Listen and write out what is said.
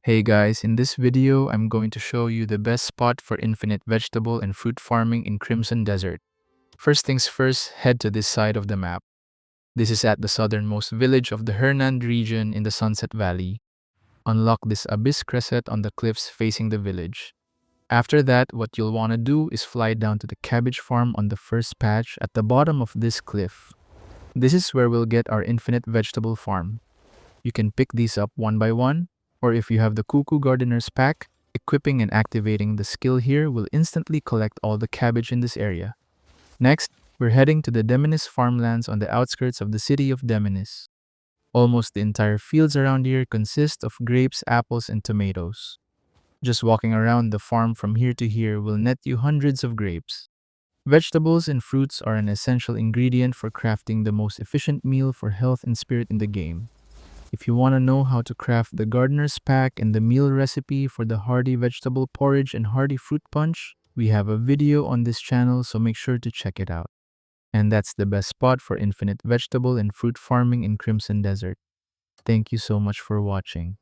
Hey guys, in this video, I'm going to show you the best spot for infinite vegetable and fruit farming in Crimson Desert. First things first, head to this side of the map. This is at the southernmost village of the Hernand region in the Sunset Valley. Unlock this abyss crescent on the cliffs facing the village. After that, what you'll want to do is fly down to the cabbage farm on the first patch at the bottom of this cliff. This is where we'll get our infinite vegetable farm. You can pick these up one by one, or if you have the Cuckoo Gardener's pack, equipping and activating the skill here will instantly collect all the cabbage in this area. Next, we're heading to the Demonis farmlands on the outskirts of the city of Demonis. Almost the entire fields around here consist of grapes, apples, and tomatoes. Just walking around the farm from here to here will net you hundreds of grapes. Vegetables and fruits are an essential ingredient for crafting the most efficient meal for health and spirit in the game. If you want to know how to craft the gardener's pack and the meal recipe for the hearty vegetable porridge and hearty fruit punch, we have a video on this channel, so make sure to check it out. And that's the best spot for infinite vegetable and fruit farming in Crimson Desert. Thank you so much for watching.